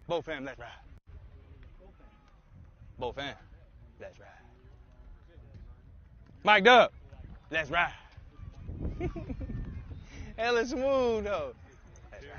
Both fam, let's ride. Both fam, let's ride. Mic'd up, let's ride. Hella smooth though. Let's ride.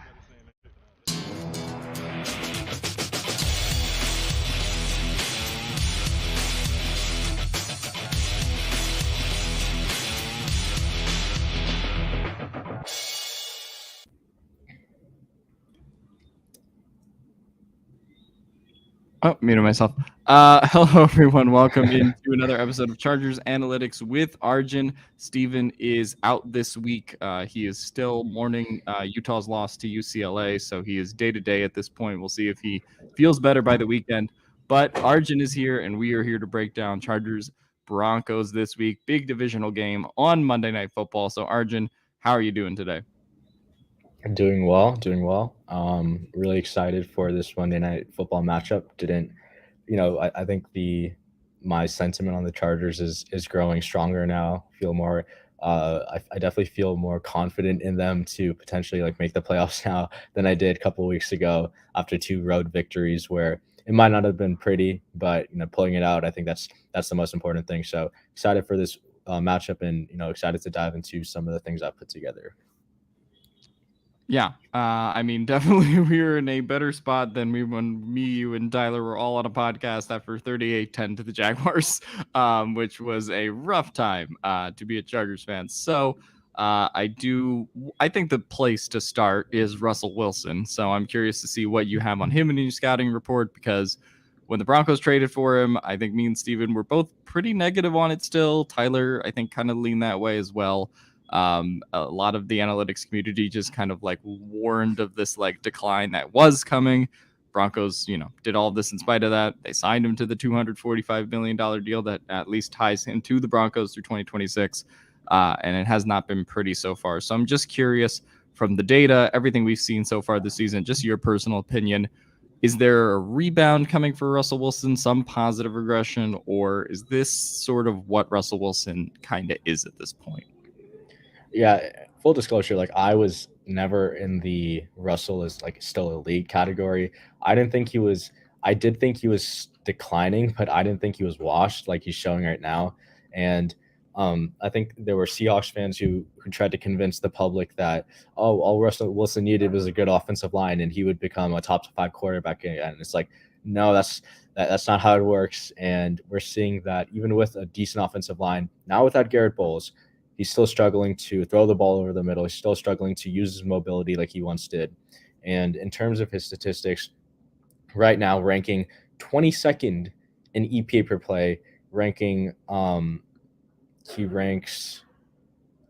Oh, muted myself. Hello, everyone. Welcome into another episode of Chargers Analytics with Arjun. Steven is out this week. He is still mourning Utah's loss to UCLA, so he is day-to-day at this point. We'll see if he feels better by the weekend. But Arjun is here, and we are here to break down Chargers Broncos this week. Big divisional game on Monday Night Football. So, Arjun, how are you doing today? Doing well. Really excited for this Monday Night Football matchup. I think my sentiment on the Chargers is growing stronger now. Feel more. I definitely feel more confident in them to potentially make the playoffs now than I did a couple of weeks ago after 2 road victories where it might not have been pretty, but pulling it out, I think that's the most important thing. So excited for this matchup, and excited to dive into some of the things I've put together. Yeah, definitely we were in a better spot than when me, you, and Tyler were all on a podcast after 38-10 to the Jaguars, which was a rough time to be a Chargers fan. So I think the place to start is Russell Wilson. So I'm curious to see what you have on him in your scouting report, because when the Broncos traded for him, I think me and Steven were both pretty negative on it still. Tyler, I think, kind of leaned that way as well. A lot of the analytics community just kind of warned of this decline that was coming. Broncos, did all of this in spite of that. They signed him to the $245 million deal that at least ties him to the Broncos through 2026. And it has not been pretty so far. So I'm just curious, from the data, everything we've seen so far this season, just your personal opinion. Is there a rebound coming for Russell Wilson, some positive regression, or is this sort of what Russell Wilson kind of is at this point? Yeah, full disclosure, I was never in the Russell is still elite category. I did think he was declining, but I didn't think he was washed like he's showing right now. And I think there were Seahawks fans who tried to convince the public that, all Russell Wilson needed was a good offensive line and he would become a top 5 quarterback. And it's no, that's not how it works. And we're seeing that even with a decent offensive line, now without Garrett Bowles, he's still struggling to throw the ball over the middle. He's still struggling to use his mobility like he once did. And in terms of his statistics, right now ranking 22nd in EPA per play, he ranks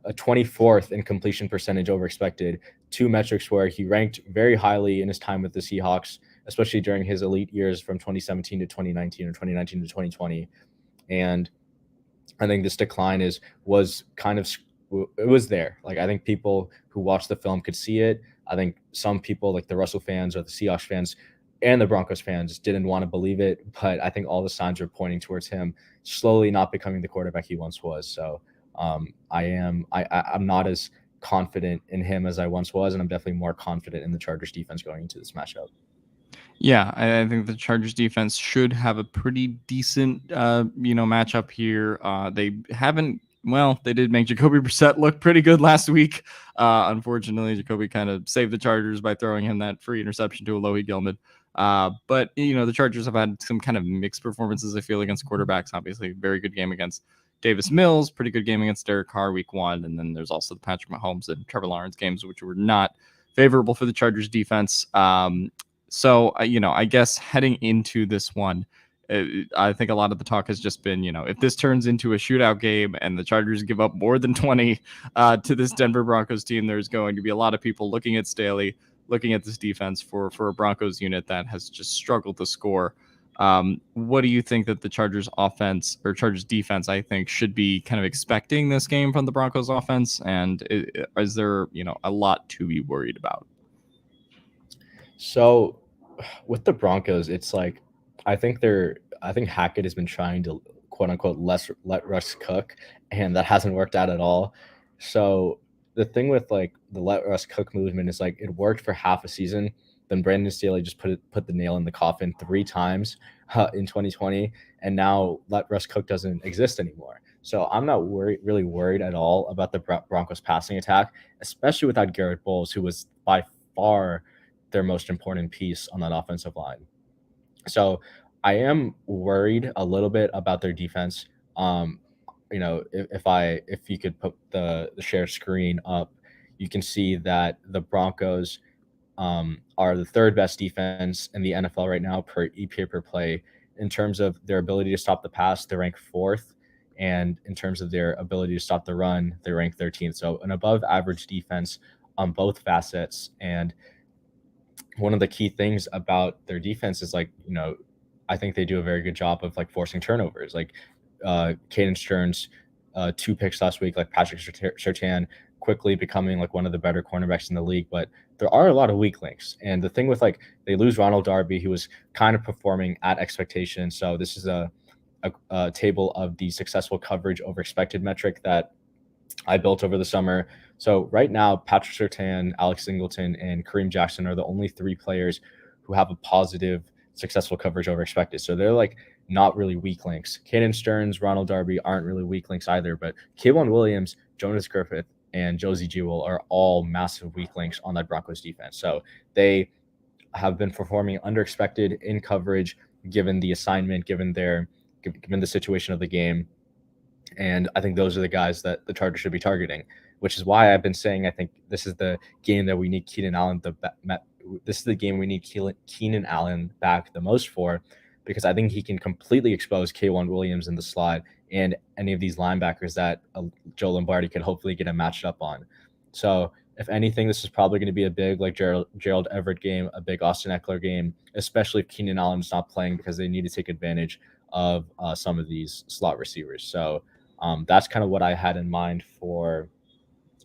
a 24th in completion percentage over expected, 2 metrics where he ranked very highly in his time with the Seahawks, especially during his elite years from 2017 to 2019 or 2019 to 2020. And I think this decline was there. I think people who watched the film could see it. I think some people, like the Russell fans or the Seahawks fans and the Broncos fans, didn't want to believe it. But I think all the signs are pointing towards him slowly not becoming the quarterback he once was. So I'm not as confident in him as I once was, and I'm definitely more confident in the Chargers defense going into this matchup. Yeah, I think the Chargers defense should have a pretty decent, matchup here. They did make Jacoby Brissett look pretty good last week. Unfortunately, Jacoby kind of saved the Chargers by throwing him that free interception to Alohi Gilman. But the Chargers have had some kind of mixed performances, I feel, against quarterbacks. Obviously, very good game against Davis Mills, pretty good game against Derek Carr week 1. And then there's also the Patrick Mahomes and Trevor Lawrence games, which were not favorable for the Chargers defense. So, I guess heading into this one, I think a lot of the talk has just been, if this turns into a shootout game and the Chargers give up more than 20 to this Denver Broncos team, there's going to be a lot of people looking at Staley, looking at this defense for a Broncos unit that has just struggled to score. What do you think that the Chargers offense or Chargers defense, I think, should be kind of expecting this game from the Broncos offense? And is there, a lot to be worried about? So with the Broncos, it's I think Hackett has been trying to quote unquote let Russ cook, and that hasn't worked out at all. So the thing with the let Russ cook movement is it worked for half a season, then Brandon Staley just put the nail in the coffin 3 times in 2020, and now let Russ Cook doesn't exist anymore. So I'm not really worried at all about the Broncos passing attack, especially without Garrett Bowles, who was by far their most important piece on that offensive line. So I am worried a little bit about their defense. If you could put the share screen up, you can see that the Broncos are the 3rd best defense in the NFL right now per EPA per play. In terms of their ability to stop the pass, they rank 4th. And in terms of their ability to stop the run, they rank 13th. So an above average defense on both facets. And one of the key things about their defense is I think they do a very good job of forcing turnovers. Caden Stearns, 2 picks last week, Patrick Surtain quickly becoming one of the better cornerbacks in the league. But there are a lot of weak links. And the thing with they lose Ronald Darby, who was kind of performing at expectation. So this is a table of the successful coverage over expected metric that I built over the summer. So right now, Patrick Surtain, Alex Singleton, and Kareem Jackson are the only 3 players who have a positive successful coverage over expected. So they're not really weak links. Caden Stearns, Ronald Darby aren't really weak links either, but K'Waun Williams, Jonas Griffith, and Josie Jewell are all massive weak links on that Broncos defense. So they have been performing under expected in coverage, given the assignment, given the situation of the game. And I think those are the guys that the Chargers should be targeting, which is why I've been saying I think this is the game that we need Keenan Allen Keenan Allen back the most for, because I think he can completely expose K'Waun Williams in the slot and any of these linebackers that Joe Lombardi could hopefully get a matched up on. So if anything, this is probably going to be a big Gerald Everett game, a big Austin Eckler game, especially if Keenan Allen's not playing, because they need to take advantage of some of these slot receivers. So that's kind of what I had in mind for,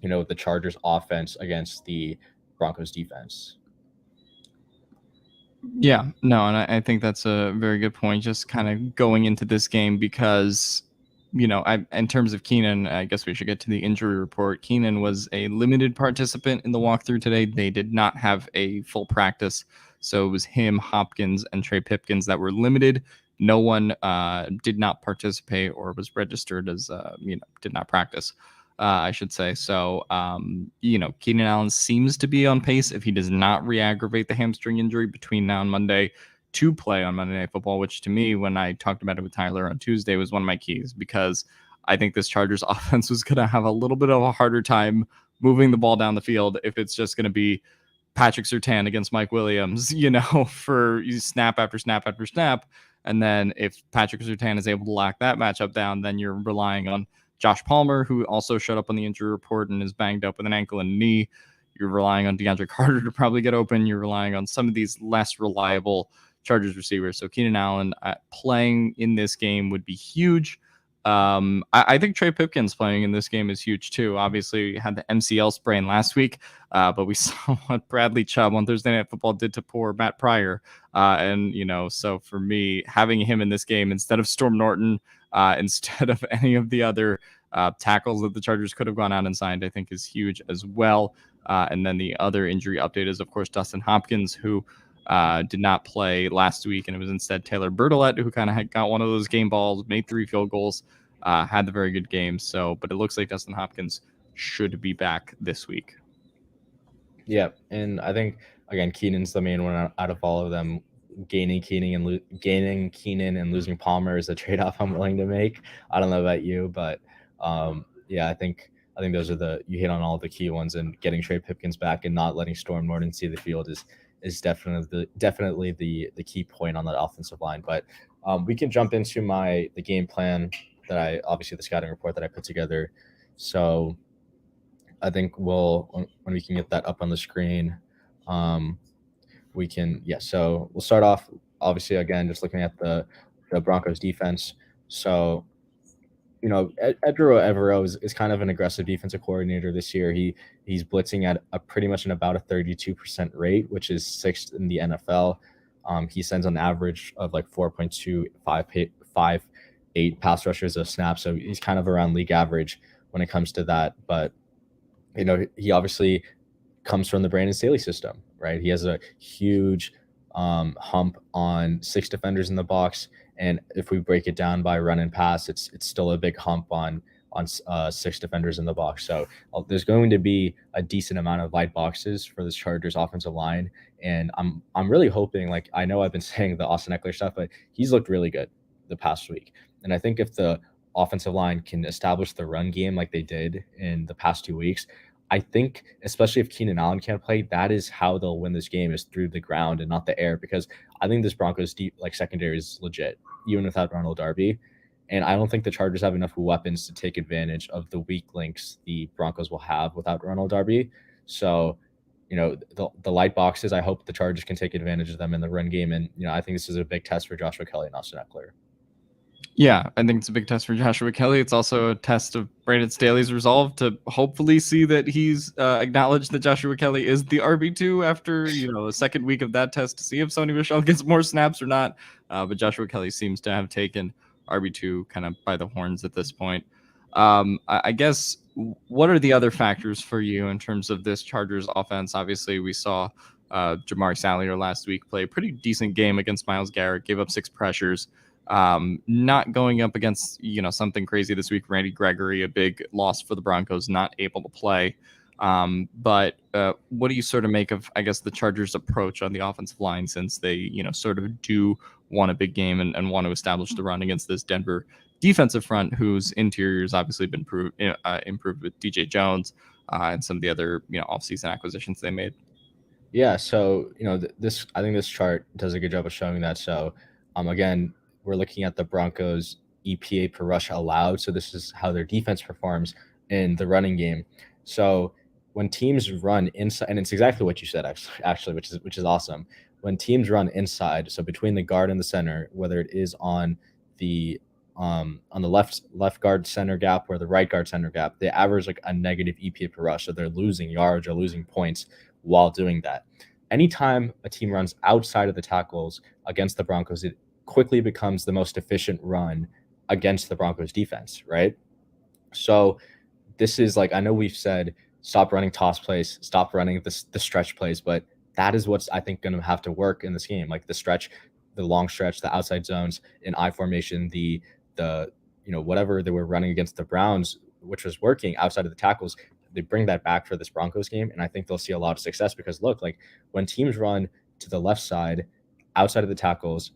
the Chargers offense against the Broncos defense. Yeah, no, and I think that's a very good point, just kind of going into this game, because, in terms of Keenan, I guess we should get to the injury report. Keenan was a limited participant in the walkthrough today. They did not have a full practice. So it was him, Hopkins, and Trey Pipkins that were limited. No one did not participate or was registered as, did not practice, I should say. So, Keenan Allen seems to be on pace, if he does not re-aggravate the hamstring injury between now and Monday, to play on Monday Night Football, which to me, when I talked about it with Tyler on Tuesday, was one of my keys, because I think this Chargers offense was going to have a little bit of a harder time moving the ball down the field if it's just going to be Patrick Surtain against Mike Williams, for snap after snap after snap. And then if Patrick Surtain is able to lock that matchup down, then you're relying on Josh Palmer, who also showed up on the injury report and is banged up with an ankle and knee. You're relying on DeAndre Carter to probably get open. You're relying on some of these less reliable Chargers receivers. So Keenan Allen playing in this game would be huge. I think Trey Pipkins playing in this game is huge too. Obviously, we had the MCL sprain last week, but we saw what Bradley Chubb on Thursday Night Football did to poor Matt Pryor. So for me, having him in this game instead of Storm Norton, instead of any of the other tackles that the Chargers could have gone out and signed, I think is huge as well. And then the other injury update is, of course, Dustin Hopkins, who did not play last week, and it was instead Taylor Bertolette, who kind of got one of those game balls, made 3 field goals, had the very good game. So, but it looks like Dustin Hopkins should be back this week. Yeah, and I think, again, Keenan's the main one out of all of them. Gaining Keenan and losing Palmer is a trade-off I'm willing to make. I don't know about you, but I think those are you hit on all the key ones, and getting Trey Pipkins back and not letting Storm Norton see the field is definitely the key point on that offensive line. But we can jump into the game plan that the scouting report that I put together. So I think when we can get that up on the screen, we can, so we'll start off, obviously, again, just looking at the Broncos defense. So, Edro Evero is kind of an aggressive defensive coordinator this year. He's blitzing at pretty much about a 32% rate, which is 6th in the NFL. He sends an average of 4.258 pass rushers a snap. So he's kind of around league average when it comes to that. But, he obviously comes from the Brandon Staley system, right? He has a huge hump on 6 defenders in the box, and if we break it down by run and pass, it's still a big hump on 6 defenders in the box. So there's going to be a decent amount of light boxes for this Chargers offensive line, and I'm really hoping, like, I know I've been saying the Austin Eckler stuff, but he's looked really good the past week, and I think if the offensive line can establish the run game like they did in the past 2 weeks, I think, especially if Keenan Allen can't play, that is how they'll win this game, is through the ground and not the air, because I think this Broncos deep secondary is legit, even without Ronald Darby. And I don't think the Chargers have enough weapons to take advantage of the weak links the Broncos will have without Ronald Darby. So, the light boxes, I hope the Chargers can take advantage of them in the run game. And, I think this is a big test for Joshua Kelly and Austin Eckler. Yeah, I think it's a big test for Joshua Kelly. It's also a test of Brandon Staley's resolve to hopefully see that he's acknowledged that Joshua Kelly is the RB2 after, a second week of that test, to see if Sony Michel gets more snaps or not. But Joshua Kelly seems to have taken RB2 kind of by the horns at this point. I guess, what are the other factors for you in terms of this Chargers offense? Obviously, we saw Jamari Sallier last week play a pretty decent game against Myles Garrett, gave up 6 pressures. Not going up against something crazy this week. Randy Gregory, a big loss for the Broncos, not able to play. But what do you sort of make of, I guess, the Chargers' approach on the offensive line, since they sort of do want a big game and want to establish the run against this Denver defensive front, whose interior has obviously been improved with DJ Jones and some of the other offseason acquisitions they made? Yeah, so I think this chart does a good job of showing that. So again, we're looking at the Broncos EPA per rush allowed. So this is how their defense performs in the running game. So when teams run inside, and it's exactly what you said, actually, which is awesome. When teams run inside, so between the guard and the center, whether it is on the left guard center gap or the right guard center gap, they average like a negative EPA per rush. So they're losing yards or losing points while doing that. Anytime a team runs outside of the tackles against the Broncos, it quickly becomes the most efficient run against the Broncos defense, right? So this is, like, I know we've said stop running toss plays, stop running the stretch plays, but that is what's, I think, going to have to work in this game. Like the stretch, the long stretch, the outside zones in I formation, the whatever they were running against the Browns, which was working outside of the tackles, they bring that back for this Broncos game, and I think they'll see a lot of success, because look, like when teams run to the left side outside of the tackles,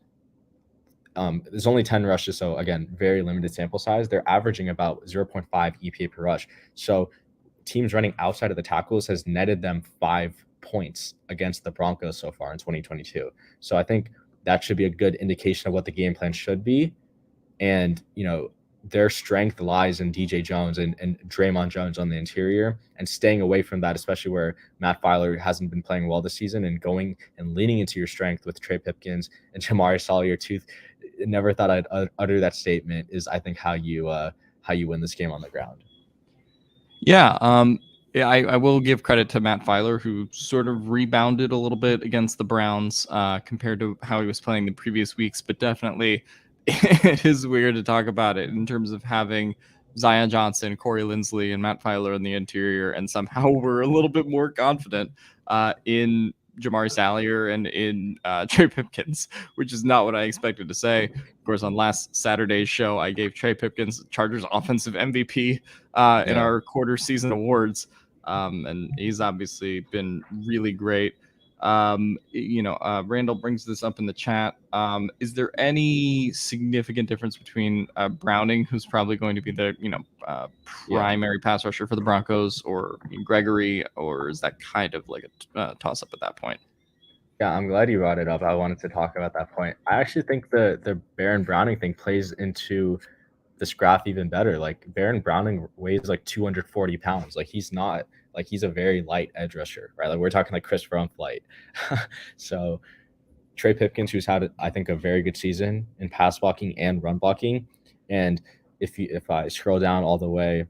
there's only 10 rushes, so again, very limited sample size. They're averaging about 0.5 EPA per rush. So teams running outside of the tackles has netted them 5 points against the Broncos so far in 2022. So I think that should be a good indication of what the game plan should be. And, their strength lies in DJ Jones and Draymond Jones on the interior, and staying away from that, especially where Matt Filer hasn't been playing well this season, and going and leaning into your strength with Trey Pipkins and Jamari Sallier. Never thought I'd utter that statement, is I think how you win this game on the ground. Yeah. I will give credit to Matt Filer, who sort of rebounded a little bit against the Browns compared to how he was playing the previous weeks, but definitely it is weird to talk about it in terms of having Zion Johnson, Corey Linsley, and Matt Filer in the interior, and somehow we're a little bit more confident in Jamari Sallier and in Trey Pipkins, which is not what I expected to say. Of course, on last Saturday's show, I gave Trey Pipkins Chargers offensive MVP in our quarter season awards, and he's obviously been really great. Randall brings this up in the chat. Is there any significant difference between Browning, who's probably going to be the primary pass rusher for the Broncos, or Gregory, or is that kind of like a toss up at that point? Yeah, I'm glad you brought it up. I wanted to talk about that point. I actually think the Baron Browning thing plays into this graph even better. Like Baron Browning weighs like 240 pounds. Like he's not, like he's a very light edge rusher, right? Like we're talking like Chris Rumph light. So Trey Pipkins, who's had, I think, a very good season in pass blocking and run blocking. And if I scroll down all the way,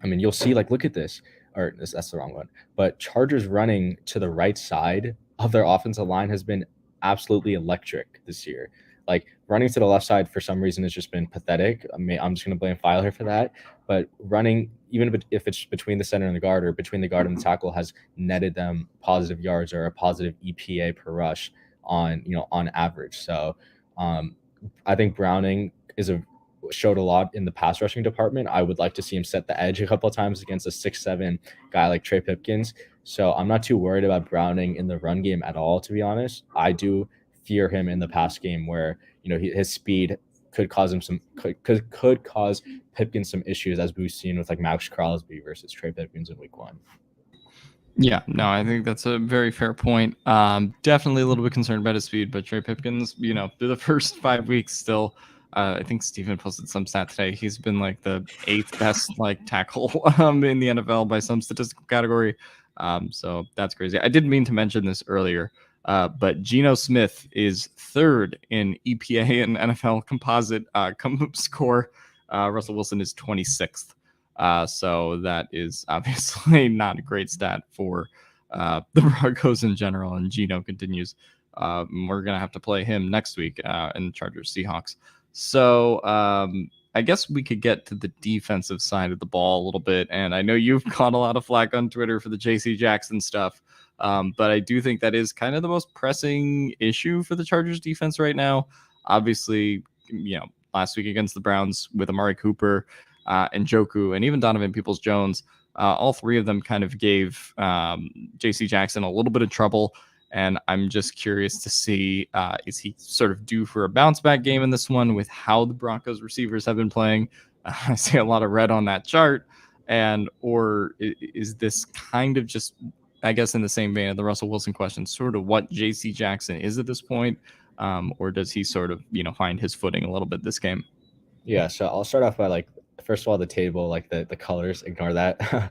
I mean, you'll see, like, look at this, or that's the wrong one. But Chargers running to the right side of their offensive line has been absolutely electric this year. Like running to the left side for some reason has just been pathetic. I mean, I'm just going to blame Filer for that. But running, even if it's between the center and the guard or between the guard and the tackle, has netted them positive yards or a positive EPA per rush on average. So I think Browning showed a lot in the pass rushing department. I would like to see him set the edge a couple of times against a 6'7" guy like Trey Pipkins. So I'm not too worried about Browning in the run game at all, to be honest. I do fear him in the pass game where his speed could cause him could cause Pipkins some issues, as we've seen with like Max Crosby versus Trey Pipkins in week 1. Yeah, no, I think that's a very fair point. Definitely a little bit concerned about his speed, but Trey Pipkins, through the first 5 weeks still, I think Steven posted some stat today. He's been like the 8th best like tackle in the NFL by some statistical category. So that's crazy. I didn't mean to mention this earlier, but Geno Smith is 3rd in EPA and NFL composite score. Russell Wilson is 26th. So that is obviously not a great stat for the Broncos in general. And Geno continues. We're going to have to play him next week in Chargers Seahawks. So I guess we could get to the defensive side of the ball a little bit. And I know you've caught a lot of flack on Twitter for the JC Jackson stuff. But I do think that is kind of the most pressing issue for the Chargers defense right now. Obviously, last week against the Browns with Amari Cooper and Njoku and even Donovan Peoples-Jones, all three of them kind of gave JC Jackson a little bit of trouble. And I'm just curious to see, is he sort of due for a bounce back game in this one with how the Broncos receivers have been playing? I see a lot of red on that chart. Or is this kind of just, I guess, in the same vein of the Russell Wilson question, sort of what JC Jackson is at this point? Or does he sort of, find his footing a little bit this game? Yeah, so I'll start off by first of all, the table, the colors, ignore that.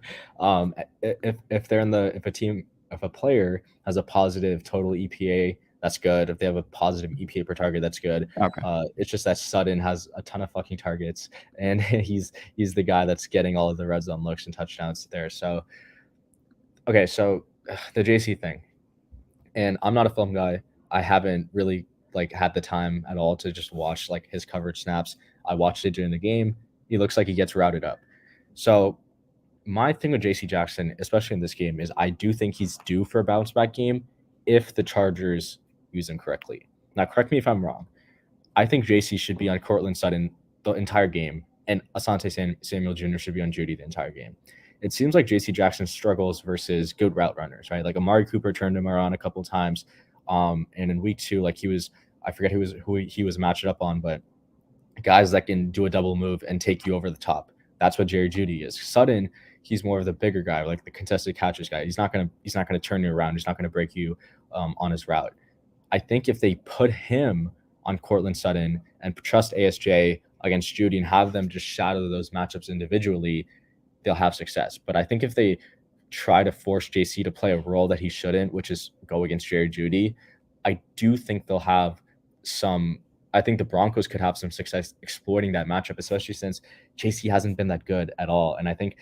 If a player has a positive total EPA, that's good. If they have a positive EPA per target, that's good. Okay. It's just that Sutton has a ton of fucking targets, and he's the guy that's getting all of the red zone looks and touchdowns there. So, okay, so the JC thing, and I'm not a film guy. I haven't really had the time at all to just watch his coverage snaps. I watched it during the game. He looks like he gets routed up. So my thing with JC Jackson, especially in this game, is I do think he's due for a bounce back game if the Chargers use him correctly. Now, correct me if I'm wrong. I think JC should be on Courtland Sutton the entire game, and Asante Samuel Jr. should be on Judy the entire game. It seems like JC Jackson struggles versus good route runners, right? Like Amari Cooper turned him around a couple times. And in week 2, I forget who he was matched up on, but guys that can do a double move and take you over the top. That's what Jerry Jeudy is. Sutton, he's more of the bigger guy, like the contested catches guy. He's not gonna turn you around. He's not gonna break you on his route. I think if they put him on Courtland Sutton and trust ASJ against Jeudy and have them just shadow those matchups individually, they'll have success. But I think if they try to force JC to play a role that he shouldn't, which is go against Jerry Jeudy, I do think they'll have some. I think the Broncos could have some success exploiting that matchup, especially since JC hasn't been that good at all. And I think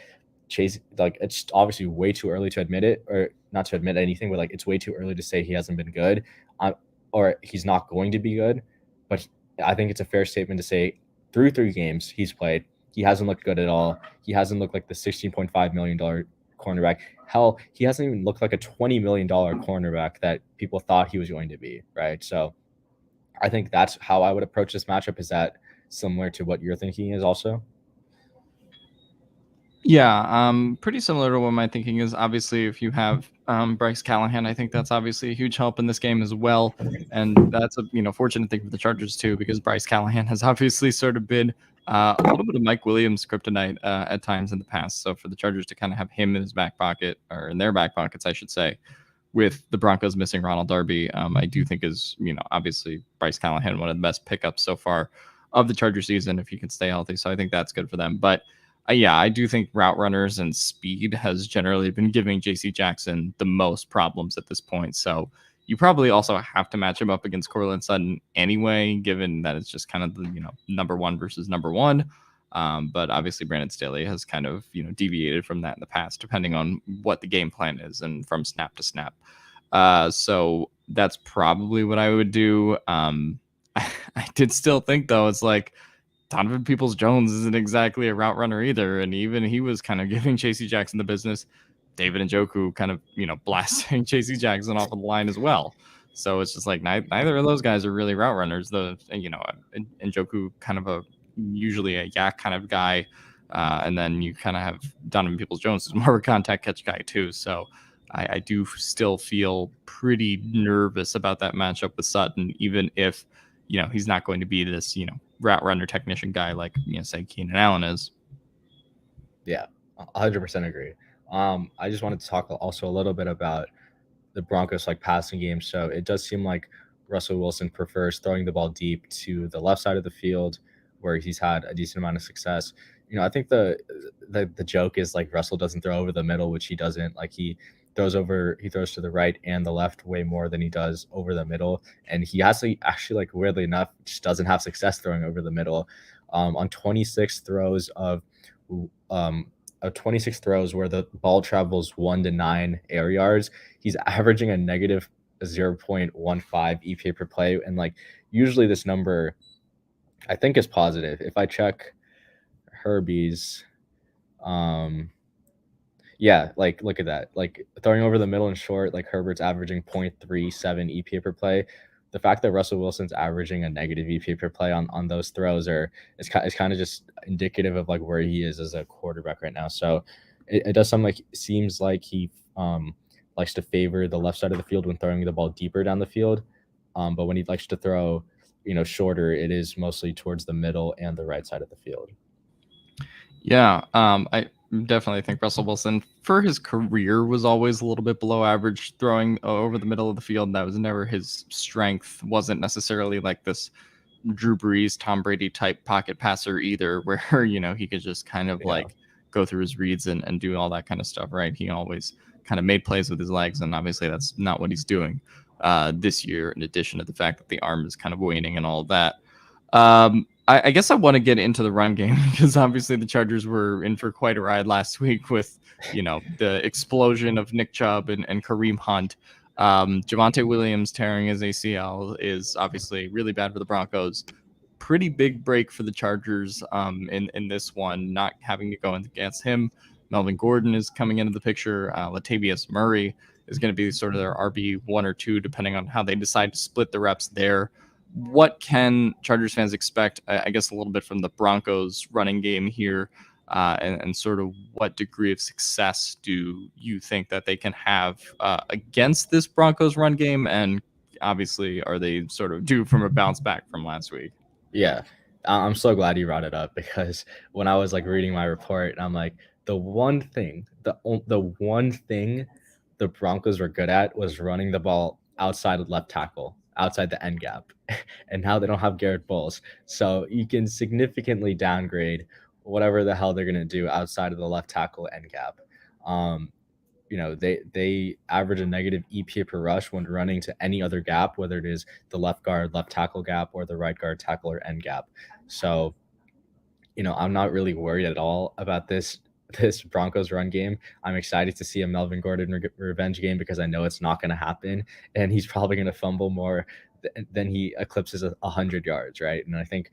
Chase, it's obviously way too early to admit it, or not to admit anything, but it's way too early to say he hasn't been good, or he's not going to be good. But I think it's a fair statement to say through 3 games he's played, he hasn't looked good at all. He hasn't looked like the $16.5 million cornerback. Hell, he hasn't even looked like a $20 million cornerback that people thought he was going to be, right? So I think that's how I would approach this matchup. Is that similar to what you're thinking is also? Yeah, pretty similar to what my thinking is. Obviously, if you have Bryce Callahan, I think that's obviously a huge help in this game as well. And that's a fortunate thing for the Chargers too, because Bryce Callahan has obviously sort of been a little bit of Mike Williams kryptonite at times in the past. So for the Chargers to kind of have him in his back pocket, or in their back pockets, I should say, with the Broncos missing Ronald Darby, I do think is, obviously Bryce Callahan, one of the best pickups so far of the Charger season, if he can stay healthy. So I think that's good for them. But yeah, I do think route runners and speed has generally been giving JC Jackson the most problems at this point. So you probably also have to match him up against Courtland Sutton anyway, given that it's just kind of the, number 1 versus number 1. But obviously Brandon Staley has kind of, deviated from that in the past, depending on what the game plan is and from snap to snap. So that's probably what I would do. I did still think, though, it's like Donovan Peoples-Jones isn't exactly a route runner either. And even he was kind of giving J.C. Jackson the business. David Njoku kind of, blasting J.C. Jackson off of the line as well. So it's just like neither of those guys are really route runners. Njoku kind of usually a yak kind of guy. And then you kind of have Donovan Peoples-Jones, who's more of a contact catch guy too. So I do still feel pretty nervous about that matchup with Sutton, even if, he's not going to be this, route runner technician guy like, say Keenan Allen is. Yeah, 100% agree. I just wanted to talk also a little bit about the Broncos passing game. So it does seem like Russell Wilson prefers throwing the ball deep to the left side of the field, where he's had a decent amount of success. I think the joke is Russell doesn't throw over the middle, which he doesn't. He throws to the right and the left way more than he does over the middle. And he actually weirdly enough, just doesn't have success throwing over the middle. On 26 throws of 26 throws where the ball travels 1 to 9 air yards, he's averaging a negative 0.15 EPA per play. And usually this number, I think, is positive. If I check Herbie's, look at that. Throwing over the middle and short, Herbert's averaging 0.37 EPA per play. The fact that Russell Wilson's averaging a negative EPA per play on those throws is kind of just indicative of where he is as a quarterback right now. So it does seems like he likes to favor the left side of the field when throwing the ball deeper down the field. But when he likes to throw, shorter, it is mostly towards the middle and the right side of the field. Yeah, I definitely think Russell Wilson, for his career, was always a little bit below average throwing over the middle of the field. That was never his strength. Wasn't necessarily this Drew Brees, Tom Brady type pocket passer either, where, he could just kind of go through his reads and do all that kind of stuff, right? He always kind of made plays with his legs, and obviously that's not what he's doing this year, in addition to the fact that the arm is kind of waning and all of that. I guess I want to get into the run game because obviously the Chargers were in for quite a ride last week with, the explosion of Nick Chubb and Kareem Hunt. Javonte Williams tearing his ACL is obviously really bad for the Broncos. Pretty big break for the Chargers in this one, not having to go against him. Melvin Gordon is coming into the picture. Latavius Murray is going to be sort of their RB1 or 2, depending on how they decide to split the reps there. What can Chargers fans expect, I guess, a little bit from the Broncos running game here, and sort of what degree of success do you think that they can have against this Broncos run game? And obviously, are they sort of due from a bounce back from last week? Yeah, I'm so glad you brought it up, because when I was reading my report, I'm the one thing the Broncos were good at was running the ball outside of left tackle, outside the end gap. And now they don't have Garrett Bowles. So you can significantly downgrade whatever the hell they're going to do outside of the left tackle end gap. They average a negative EPA per rush when running to any other gap, whether it is the left guard, left tackle gap, or the right guard tackle or end gap. So, I'm not really worried at all about this Broncos run game. I'm excited to see a Melvin Gordon revenge game, because I know it's not going to happen, and he's probably going to fumble more than he eclipses 100 yards, right? And I think,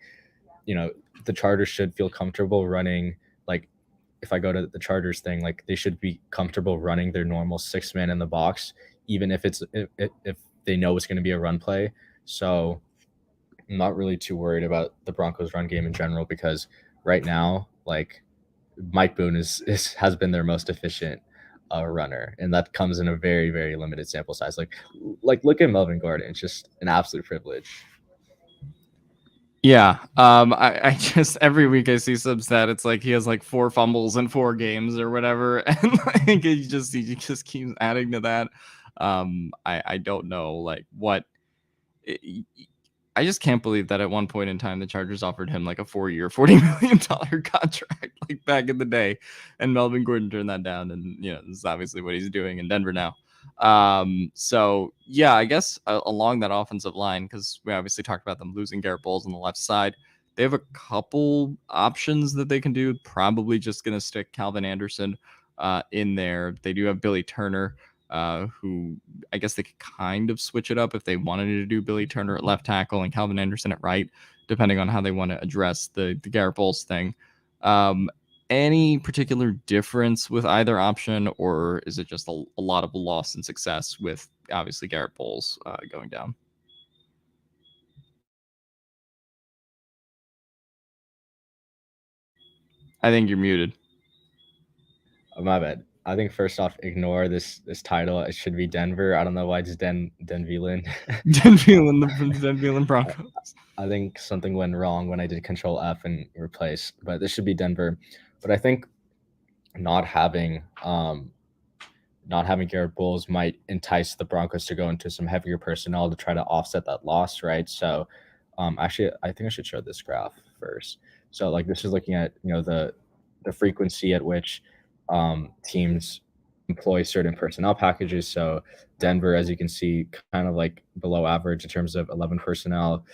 the Chargers should feel comfortable running. If I go to the Chargers thing, they should be comfortable running their normal 6-man in the box, even if they know it's going to be a run play. So I'm not really too worried about the Broncos run game in general, because right now, Mike Boone has been their most efficient runner, and that comes in a very, very limited sample size. Look at Melvin Gordon; it's just an absolute privilege. Yeah, I just every week I see some stat. It's he has 4 fumbles in 4 games or whatever, and he just keeps adding to that. I don't know what. I just can't believe that at one point in time the Chargers offered him a 4-year, $40 million contract back in the day, and Melvin Gordon turned that down. And this is obviously what he's doing in Denver now. So yeah, I guess along that offensive line, because we obviously talked about them losing Garrett Bowles on the left side, they have a couple options that they can do. Probably just going to stick Calvin Anderson in there. They do have Billy Turner, who I guess they could kind of switch it up if they wanted to do Billy Turner at left tackle and Calvin Anderson at right, depending on how they want to address the Garrett Bowles thing. Any particular difference with either option, or is it just a lot of loss and success with obviously Garrett Bowles going down? I think you're muted. Oh, my bad. I think first off, ignore this title. It should be Denver. I don't know why it's Denvilan. Denvilan Broncos. I think something went wrong when I did Control F and replace, but this should be Denver. But I think not having Garrett Bowles might entice the Broncos to go into some heavier personnel to try to offset that loss, right? So, actually, I think I should show this graph first. So, like, this is looking at the frequency at which teams employ certain personnel packages. So, Denver, as you can see, kind of like below average in terms of 11 personnel.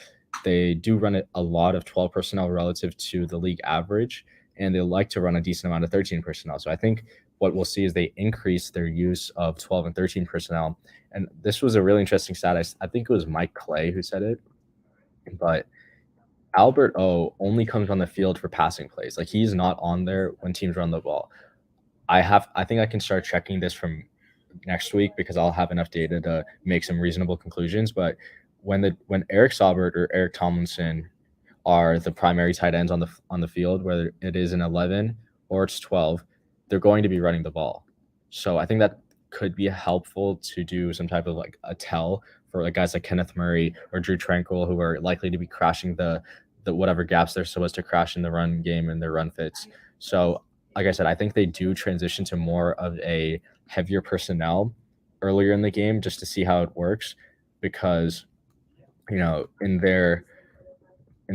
They do run a lot of 12 personnel relative to the league average, and they like to run a decent amount of 13 personnel. So I think what we'll see is they increase their use of 12 and 13 personnel. And this was a really interesting stat. I think it was Mike Clay who said it, but Albert O only comes on the field for passing plays. Like, he's not on there when teams run the ball. I think I can start checking this from next week because I'll have enough data to make some reasonable conclusions. But when Eric Saubert or Eric Tomlinson are the primary tight ends on the field, whether it is an 11 or it's 12, they're going to be running the ball. So I think that could be helpful to do some type of like a tell for like guys like Kenneth Murray or Drew Tranquil, who are likely to be crashing the whatever gaps they're supposed to crash in the run game and their run fits. So like I said, I think they do transition to more of a heavier personnel earlier in the game just to see how it works, because in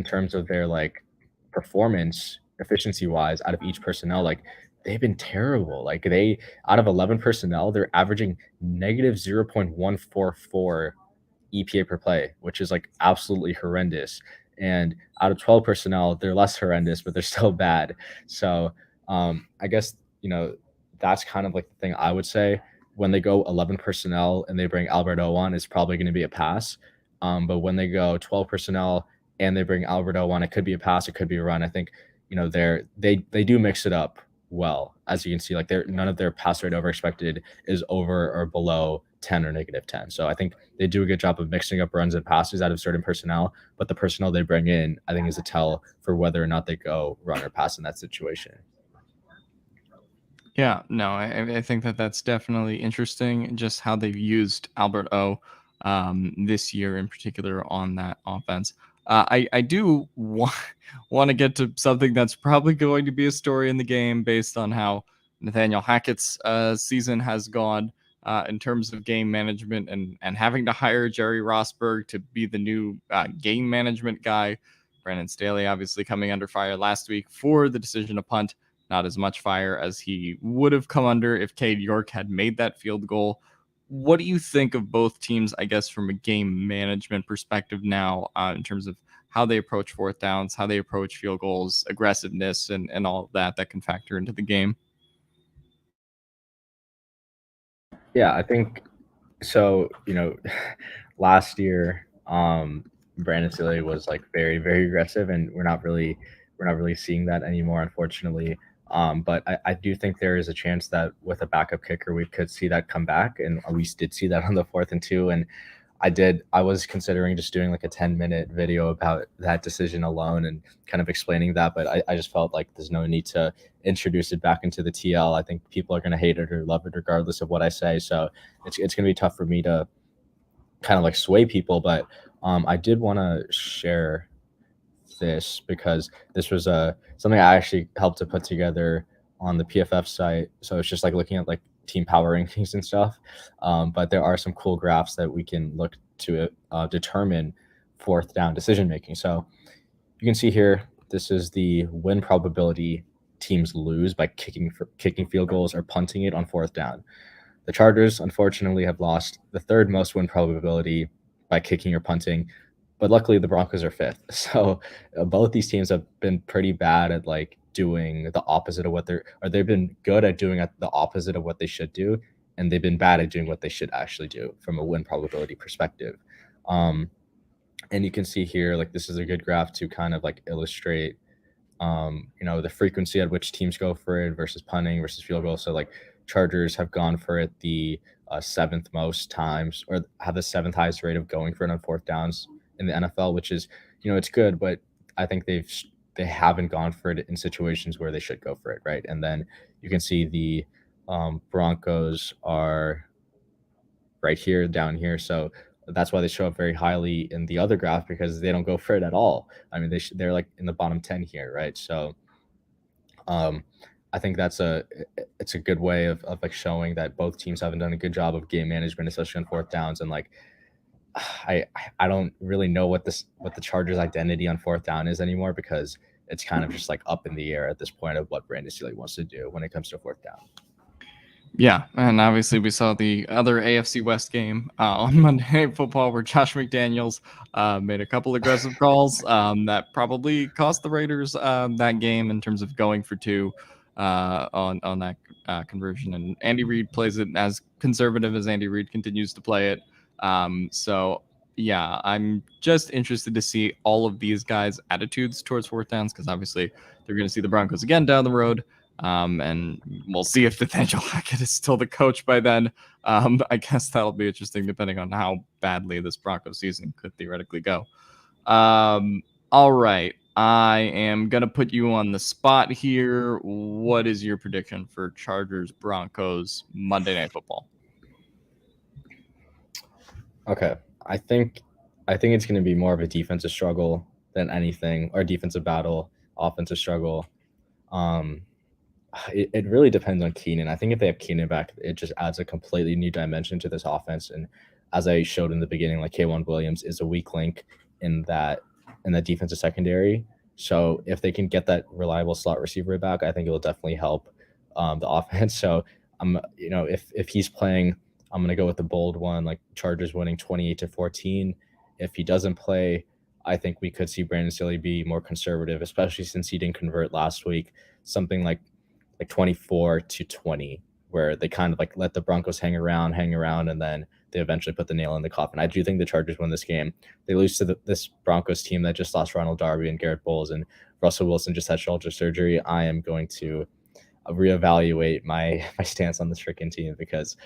terms of their like performance efficiency wise out of each personnel, like they've been terrible. Like they, out of 11 personnel, they're averaging negative 0.144 EPA per play, which is like absolutely horrendous. And out of 12 personnel, they're less horrendous, but they're still bad. So I guess, that's kind of like the thing I would say. When they go 11 personnel and they bring Albert O on, it's probably going to be a pass. But when they go 12 personnel and they bring Albert O on, it could be a pass, it could be a run. I think, they do mix it up well. As you can see, like none of their pass rate over expected is over or below 10 or negative 10. So I think they do a good job of mixing up runs and passes out of certain personnel, but the personnel they bring in, I think, is a tell for whether or not they go run or pass in that situation. Yeah, no, I think that's definitely interesting, just how they've used Albert O this year in particular on that offense. I do want to get to something that's probably going to be a story in the game based on how Nathaniel Hackett's season has gone in terms of game management and having to hire Jerry Rosberg to be the new game management guy. Brandon Staley obviously coming under fire last week for the decision to punt. Not as much fire as he would have come under if Cade York had made that field goal. What do you think of both teams, I guess, from a game management perspective now in terms of how they approach fourth downs, how they approach field goals, aggressiveness, and all of that can factor into the game? Yeah, I think so. Last year, Brandon Staley was like very, very aggressive, and we're not really seeing that anymore, unfortunately. But I do think there is a chance that with a backup kicker, we could see that come back. And we did see that on the 4th and 2. And I was considering just doing like a 10-minute video about that decision alone and kind of explaining that. But I just felt like there's no need to introduce it back into the TL. I think people are going to hate it or love it regardless of what I say. So it's going to be tough for me to kind of like sway people. But I did want to share this because this was something I actually helped to put together on the PFF site. So it's just like looking at like team power rankings and stuff. But there are some cool graphs that we can look to determine fourth down decision making. So you can see here, this is the win probability teams lose by kicking field goals or punting it on fourth down. The Chargers, unfortunately, have lost the third most win probability by kicking or punting, but luckily the Broncos are 5th. So both these teams have been pretty bad at like doing the opposite of they've been good at doing the opposite of what they should do. and they've been bad at doing what they should actually do from a win probability perspective. And you can see here, like, this is a good graph to kind of like illustrate, the frequency at which teams go for it versus punting versus field goal. So like Chargers have gone for it the seventh most times, or have the seventh highest rate of going for it on fourth downs in the NFL, which is, it's good, but I think they haven't gone for it in situations where they should go for it, right? And then you can see the Broncos are right here, down here. So that's why they show up very highly in the other graph, because they don't go for it at all. I mean, they're like in the bottom 10 here, right? So I think it's a good way of like showing that both teams haven't done a good job of game management, especially on fourth downs. And like, I don't really know what the Chargers' identity on fourth down is anymore, because it's kind of just like up in the air at this point of what Brandon Staley wants to do when it comes to fourth down. Yeah, and obviously we saw the other AFC West game on Monday Night Football, where Josh McDaniels made a couple aggressive calls that probably cost the Raiders that game in terms of going for two on that conversion. And Andy Reid plays it as conservative as Andy Reid continues to play it. So yeah, I'm just interested to see all of these guys' attitudes towards fourth downs, because obviously they're going to see the Broncos again down the road. And we'll see if Nathaniel Hackett is still the coach by then. I guess that'll be interesting depending on how badly this Broncos season could theoretically go. All right. I am going to put you on the spot here. What is your prediction for Chargers Broncos Monday Night Football? Okay. I think it's going to be more of a defensive struggle than anything, or defensive battle, offensive struggle. It really depends on Keenan. I think if they have Keenan back, it just adds a completely new dimension to this offense. And as I showed in the beginning, like, K'Wan Williams is a weak link in that defensive secondary. So if they can get that reliable slot receiver back, I think it will definitely help the offense. So if he's playing, I'm gonna go with the bold one, like Chargers winning 28-14. If he doesn't play, I think we could see Brandon Staley be more conservative, especially since he didn't convert last week. Something like 24-20, where they kind of like let the Broncos hang around, and then they eventually put the nail in the coffin. I do think the Chargers win this game. They lose to this Broncos team that just lost Ronald Darby and Garrett Bowles, and Russell Wilson just had shoulder surgery. I am going to reevaluate my stance on this freaking team, because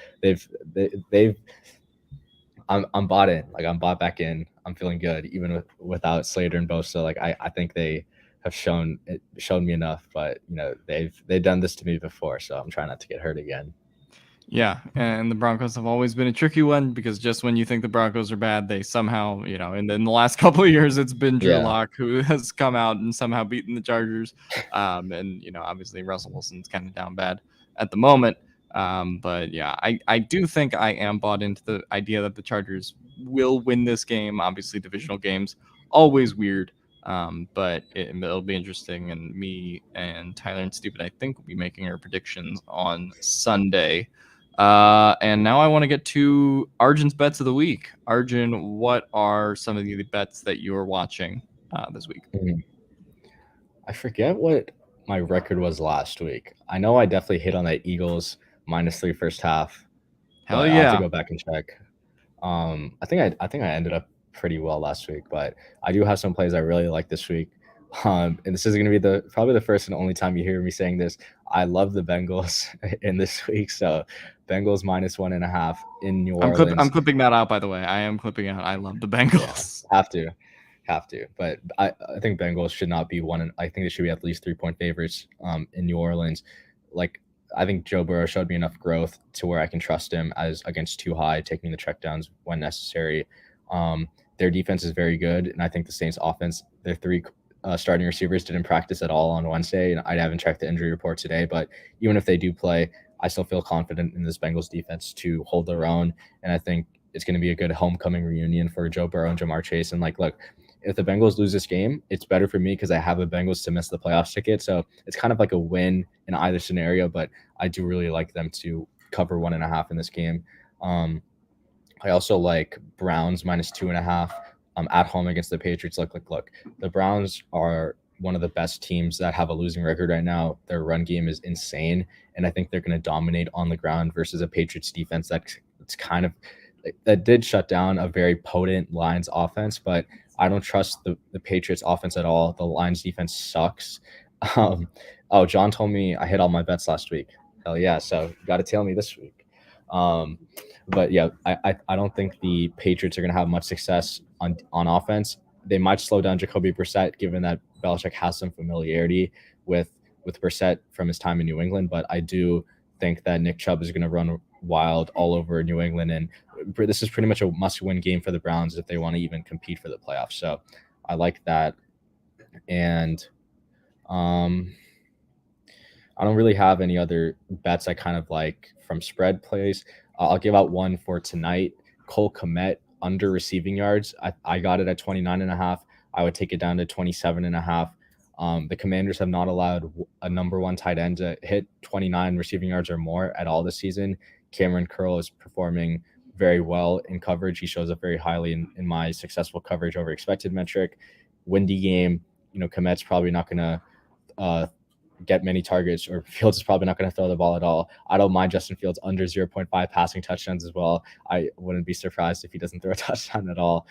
I'm bought in. Like, I'm bought back in. I'm feeling good even without Slater and Bosa. Like, I think they have shown me enough, but they've done this to me before, so I'm trying not to get hurt again. Yeah, and the Broncos have always been a tricky one, because just when you think the Broncos are bad, they somehow, and in the last couple of years, it's been Drew Lock who has come out and somehow beaten the Chargers. And obviously Russell Wilson's kind of down bad at the moment. But yeah, I do think I am bought into the idea that the Chargers will win this game. Obviously, divisional games always weird. But it'll be interesting, and me and Tyler and Stupid, I think, will be making our predictions on Sunday. And now I want to get to Arjun's bets of the week. Arjun, what are some of the bets that you're watching this week? I forget what my record was last week. I know I definitely hit on that Eagles -3 first half. Hell yeah! I have to go back and check. I think I ended up pretty well last week, but I do have some plays I really like this week. And this is going to be probably the first and only time you hear me saying this. I love the Bengals in this week. So Bengals -1.5 in New Orleans. I'm clipping that out, by the way. I am clipping out. I love the Bengals. Yeah, have to. But I think Bengals should not be one. I think they should be at least 3-point favorites in New Orleans. Like, I think Joe Burrow showed me enough growth to where I can trust him as against too high, taking the checkdowns when necessary. Their defense is very good, and I think the Saints offense, their three starting receivers didn't practice at all on Wednesday, and I haven't checked the injury report today, but even if they do play, I still feel confident in this Bengals defense to hold their own, and I think it's going to be a good homecoming reunion for Joe Burrow and Jamar Chase. And like, look, if the Bengals lose this game, it's better for me because I have the Bengals to miss the playoffs ticket, so it's kind of like a win in either scenario, but I do really like them to cover 1.5 in this game. I also like Browns -2.5 at home against the Patriots. Look, the Browns are one of the best teams that have a losing record right now. Their run game is insane, and I think they're going to dominate on the ground versus a Patriots defense that did shut down a very potent Lions offense, but I don't trust the Patriots offense at all. The Lions defense sucks. John told me I hit all my bets last week. Hell yeah. So you got to tell me this week. But yeah, I don't think the Patriots are going to have much success on offense. They might slow down Jacoby Brissett, given that Belichick has some familiarity with Brissett from his time in New England. But I do think that Nick Chubb is going to run wild all over New England, and this is pretty much a must-win game for the Browns if they want to even compete for the playoffs. So I like that, and I don't really have any other bets I kind of like from spread plays. I'll give out one for tonight. Cole Kmet under receiving yards. I got it at 29.5. I would take it down to 27.5. The Commanders have not allowed a number one tight end to hit 29 receiving yards or more at all this season. Cameron Curl is performing very well in coverage. He shows up very highly in my successful coverage over expected metric. Windy game, Kmet's probably not going to get many targets, or Fields is probably not going to throw the ball at all. I don't mind Justin Fields under 0.5 passing touchdowns as well. I wouldn't be surprised if he doesn't throw a touchdown at all.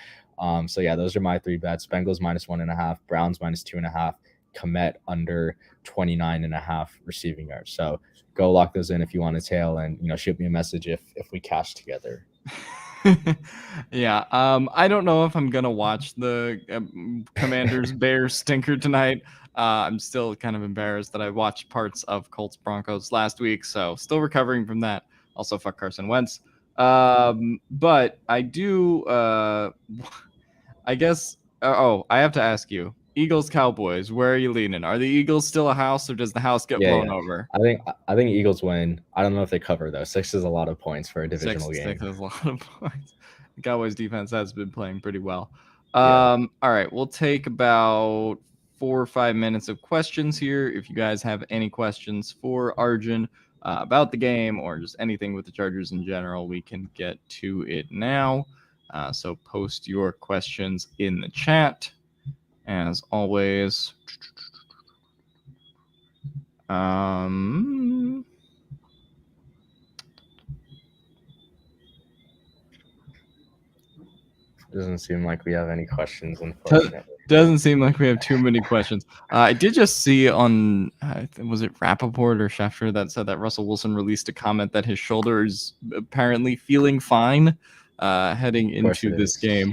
So yeah, those are my three bets. Bengals -1.5, Browns -2.5, Kmet under 29.5 receiving yards. So go lock those in if you want to tail, and shoot me a message if we cash together. Yeah, I don't know if I'm gonna watch the Commanders Bears stinker tonight. I'm still kind of embarrassed that I watched parts of Colts Broncos last week, so still recovering from that. Also, fuck Carson Wentz. But I do. I guess. I have to ask you. Eagles Cowboys. Where are you leaning? Are the Eagles still a house, or does the house get blown over? I think Eagles win. I don't know if they cover though. 6 is a lot of points for a divisional game. 6 is a lot of points. The Cowboys defense has been playing pretty well. All right, we'll take about 4 or 5 minutes of questions here. If you guys have any questions for Arjun about the game or just anything with the Chargers in general, we can get to it now. So post your questions in the chat. As always, doesn't seem like we have any questions, unfortunately. Doesn't seem like we have too many questions. I did just see on, was it Rappaport or Schefter that said that Russell Wilson released a comment that his shoulder is apparently feeling fine heading into this game.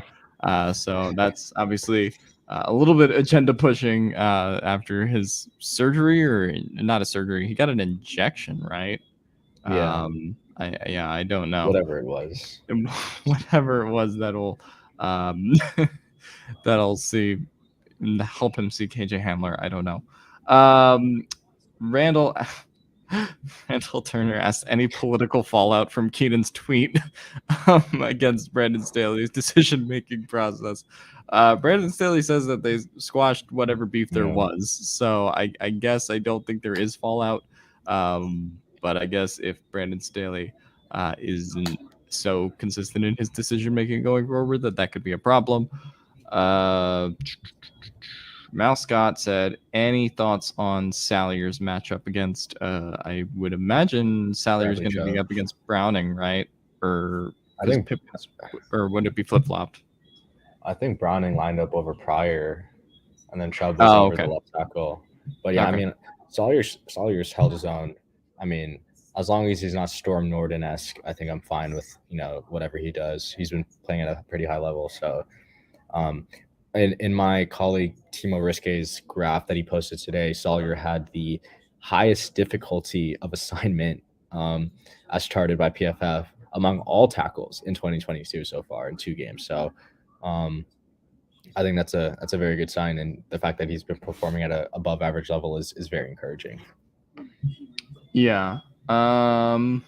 So that's obviously a little bit agenda pushing after his surgery, or not a surgery. He got an injection, right? Yeah. I don't know. Whatever it was. Whatever it was that'll help him see KJ Hamler. I don't know. Randall Turner asked any political fallout from Keenan's tweet against Brandon Staley's decision-making process. Brandon Staley says that they squashed whatever beef there was. So I guess I don't think there is fallout. But I guess if Brandon Staley isn't so consistent in his decision-making going forward, that could be a problem. Mal Scott said, any thoughts on Salyer's matchup against, I would imagine Salyer's going to be up against Browning, right? Or I think or would it be flip-flopped? I think Browning lined up over Pryor, and then Chubb was over the left tackle. But yeah, I mean, Salyer's held his own. I mean, as long as he's not Storm Norden-esque, I think I'm fine with, whatever he does. He's been playing at a pretty high level. So in my colleague Timo Riske's graph that he posted today, Salyer had the highest difficulty of assignment as charted by PFF among all tackles in 2022 so far in 2 games. So I think that's a very good sign, and the fact that he's been performing at a above average level is very encouraging. Yeah. I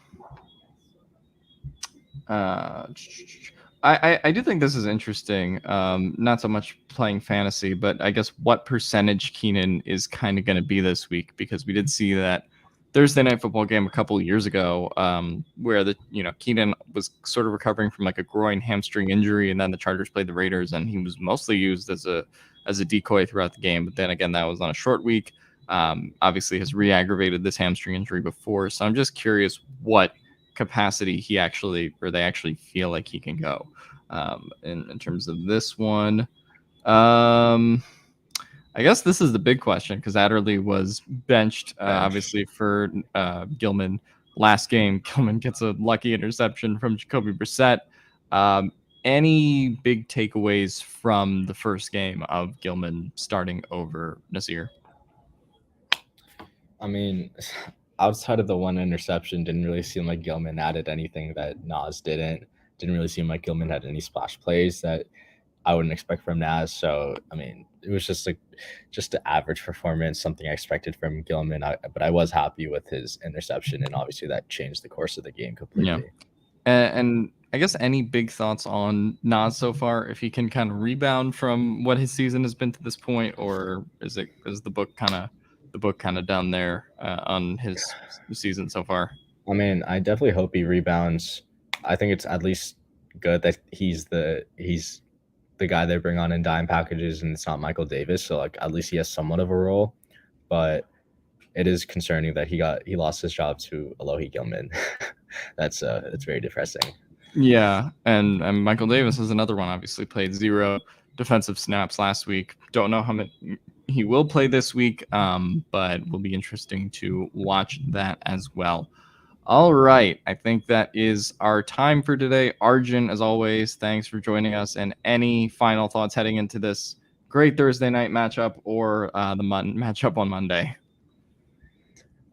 do think this is interesting. Not so much playing fantasy, but I guess what percentage Keenan is kind of going to be this week, because we did see that Thursday night football game a couple of years ago, where Keenan was sort of recovering from like a groin hamstring injury, and then the Chargers played the Raiders, and he was mostly used as a as a decoy throughout the game. But then again, that was on a short week. Obviously has re-aggravated this hamstring injury before. So I'm just curious what capacity they actually feel like he can go in terms of this one. I guess this is the big question because Adderley was benched, obviously, for Gilman last game. Gilman gets a lucky interception from Jacoby Brissett. Any big takeaways from the first game of Gilman starting over Nasir? I mean, outside of the one interception, didn't really seem like Gilman added anything that Nas didn't. Didn't really seem like Gilman had any splash plays that I wouldn't expect from Nas. So, I mean, it was just an average performance, something I expected from Gilman. But I was happy with his interception, and obviously that changed the course of the game completely. Yeah. And I guess any big thoughts on Nas so far? If he can kind of rebound from what his season has been to this point, or is the book kind of down there on his season so far? I mean, I definitely hope he rebounds. I think it's at least good that he's the guy they bring on in dime packages, and it's not Michael Davis. So like at least he has somewhat of a role. But it is concerning that he lost his job to Alohi Gilman. That's very depressing. Yeah, and Michael Davis is another one. Obviously, played 0 defensive snaps last week. Don't know how many he will play this week, but will be interesting to watch that as well. All right, I think that is our time for today. Arjun, as always, thanks for joining us. And any final thoughts heading into this great Thursday night matchup or the matchup on Monday?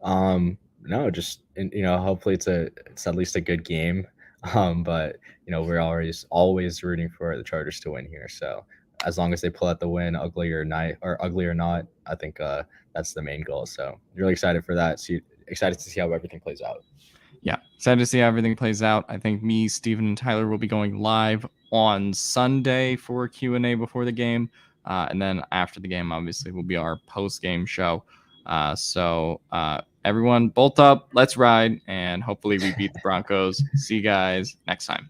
No, just hopefully it's at least a good game. But we're always rooting for the Chargers to win here. So as long as they pull out the win, ugly or not, I think that's the main goal. So really excited for that. Excited to see how everything plays out. Yeah, excited to see how everything plays out. I think me, Steven, and Tyler will be going live on Sunday for Q&A before the game. And then after the game, obviously, will be our post-game show. So everyone, bolt up, let's ride, and hopefully we beat the Broncos. See you guys next time.